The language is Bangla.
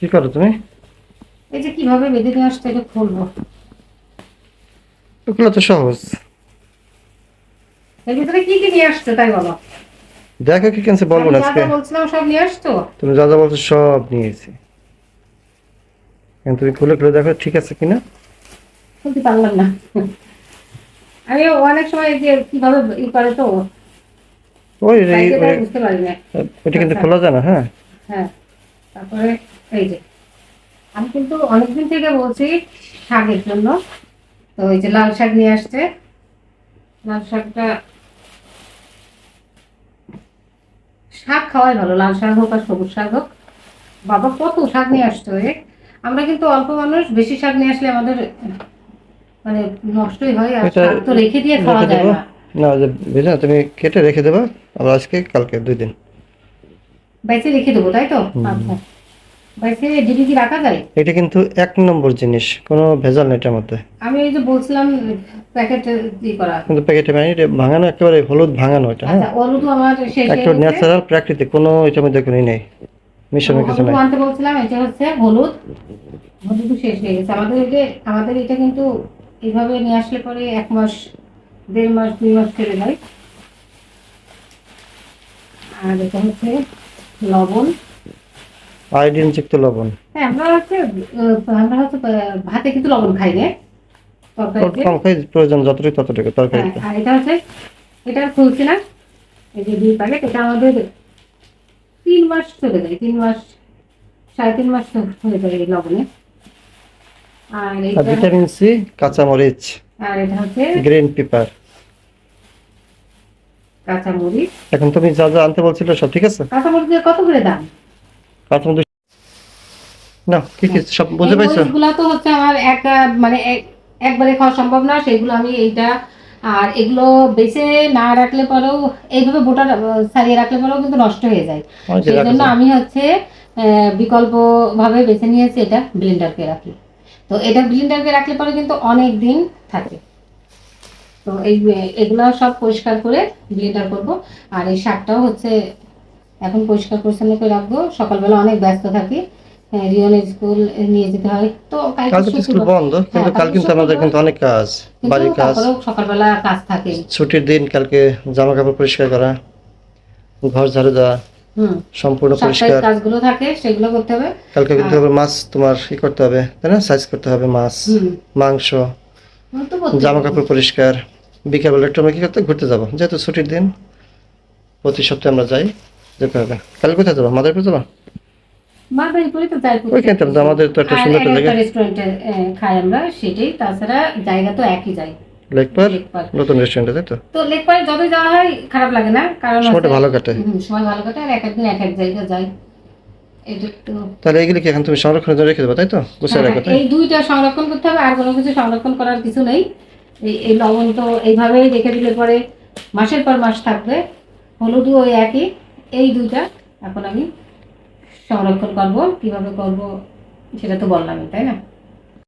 কি করো তুমি? এই যে কিভাবে বেঁধে নিয়ে আসতে এটা খুলবো। এগুলো তো সহজ। এর ভিতরে কি কি নিয়ে আসছো তাই বলো। দেখো কি কিনছে বলবো আমি না যা আজকে। যা বলছিলাম সব নিয়ে আসছো। তুমি যা যা বলছো সব নিয়েছি। এখন তুমি খুলে খুলে দেখো ঠিক আছে কিনা। খুলতে পারলাম না। আমি অনেক সময় এই যে কিভাবে করে তো ওই ওই সাইজে তাই ওই- বুঝতে পারি না। ওইটা কিন্তু আচ্ছা, খোলা যায় না, হ্যাঁ। হ্যাঁ। তারপরে এই যে আমি কিন্তু অনেকদিন থেকে বলছি শাকের জন্য। তো এই যে লাল শাক নিয়ে আসছে। লাল শাকটা শাক খাওয়াই ভালো, লাল শাক হোক আর সবুজ শাক হোক। বাবা কত শাক নিয়ে আসতো রে। আমরা কিন্তু অল্প মানুষ, বেশি শাক নিয়ে আসলে আমাদের মানে নষ্টই হয়, আর এটা শাক তো রেখে দিয়ে খাওয়া রেখে যায় দেবো। না। না যে বুঝলে তুমি কেটে রেখে দেবা। আবার আজকে কালকে 2 দিন। বাইসে রেখে দেবো তাই তো। হুম। আচ্ছা, বাইসে ডিবি কি রাখা যায়? এটা কিন্তু 1 নম্বর জিনিস, কোনো ভেজাল নেই এটার মধ্যে। আমি এই যে বলছিলাম প্যাকেট দিয়ে করা। কিন্তু প্যাকেটে মানে এটা ভাঙানো, একেবারে হলুদ ভাঙানো এটা, হ্যাঁ। আচ্ছা, হলুদও আমার শেষ হয়ে একেবারে গেছে। ন্যাচারাল প্রাকৃতিক, কোনো এটার মধ্যে কোনো নেই, তো মিশনের কিছু হলুদও নাই। আনতে বলছিলাম, এটা হচ্ছে হলুদ। হলুদও শেষ হয়ে গেছে আমাদের। এই যে আমাদের এটা কিন্তু এইভাবে নিয়ে আসলে পরে 1 মাস, 1.5 মাস, 2 মাস চলে যায়। আর এটা হচ্ছে লবণ। আয়োডিন যুক্ত লবণ। হ্যাঁ, আমরা হচ্ছে ভাতে কিন্তু লবণ খাই না, তরকারিতে। কম খাই, প্রয়োজন যতটুকু ততটুকু হ্যাঁ, তরকারিতে। আর এটা হচ্ছে, এটা খুলছি না। এই যে 2 প্যাকেট, এটা আমাদের 3 মাস চলে যায়। 3 মাস, 3.5 মাস হয়ে যায় এই লবণে। আর আর এটা, ভিটামিন সি, কাঁচামরিচ, আর এটা হচ্ছে গ্রিন পেপার। কাঁচামরিচ। এখন তুমি যা যা আনতে বলছিলে সব ঠিক আছে? কাঁচামরিচের কত করে দাম? কাঁচামরিচ না, কি কি হ্যাঁ, সব এই বুঝে পাইছো? মরিচগুলো তো হচ্ছে আমার মানে একবারে খাওয়া সম্ভব না, সেগুলো আমি এইটা আর এগুলো বেছে না রাখলে পরেও, এইভাবে বোটা ছাড়িয়ে রাখলে পরেও কিন্তু নষ্ট হয়ে যায়। ওই যে সেই রাখা জন্য যায়। আমি হচ্ছে বিকল্প ভাবে বেছে নিয়েছি, এটা ব্লেন্ডারকে রাখি। তো এটা ব্লেন্ডারকে রাখলে পরে কিন্তু অনেক দিন থাকে। তো এগুলো সব পরিষ্কার করে ব্লেন্ডার করব। আর এই শাকটাও হচ্ছে এখন পরিষ্কার পরিচ্ছন্ন করে রাখবো। সকালবেলা অনেক ব্যস্ত থাকি। হ্যাঁ, রিয়নের স্কুল নিয়ে যেতে হয় তো কালকে কালকে তো স্কুল শুক্রবার। বন্ধ, হ্যাঁ, কিন্তু কাল কালকে কিন্তু আমাদের শুক্রবার, কিন্তু অনেক কাজ, কিন্তু বাড়ির কাজ। তারপরেও সকালবেলা কাজ থাকে। ছুটির দিন কালকে, জামা কাপড় পরিষ্কার করা, ঘর ঝাড়ু দেওয়া, হুম, সম্পূর্ণ সাপ্তাহিক পরিষ্কার। কাজগুলো থাকে, সেগুলো করতে হবে। কালকে কিন্তু আর আবার মাছ তোমার করতে হবে, তাই না? সাইজ করতে হবে মাছ, হুম, মাংস, তো করতেই জামা হবে। কাপড় পরিষ্কার। বিকেলবেলা একটু আমরা কি করতে ঘুরতে যাবো, যেহেতু ছুটির দিন, প্রতি সপ্তাহে আমরা যাই, যেতে হবে। কাল কোথায় যাবো, মাদারীপুর যাবো? মাদারীপুরে তো যাই ওইখানে তো প্রত্যেকদিন। আমাদের তো একটা আর সুন্দর এক একটা একটা জায়গা, রেস্টুরেন্টে খাই আমরা, সেটাই। তাছাড়া জায়গা তো একই যাই, লেক পার, লেক পার্ক। নতুন রেস্টুরেন্টে, তাই তো? তো লেক পার্ক যতই যাওয়া হয় খারাপ লাগে না, কারণ সময়টা হচ্ছে ভালো কাটে। সময় ভালো কাটে। আর এক একদিন এক এক জায়গায় যাই, এটা একটু। তাহলে এগুলি কি এখন তুমি সংরক্ষণের জন্য রেখে দেবো, তাই তো? গুছিয়ে হ্যাঁ, হ্যাঁ, রাখো, তাই? এই দুইটা সংরক্ষণ করতে হবে, আর কোনো কিছু সংরক্ষণ করার কিছু নেই। এই লবণ তো এইভাবেই রেখে দিলে পরে মাসের পর মাস থাকবে। হলুদও ওই একই। এই দুইটা এখন আমি সংরক্ষণ করব, কিভাবে করব সেটা তো বললামই, তাই না?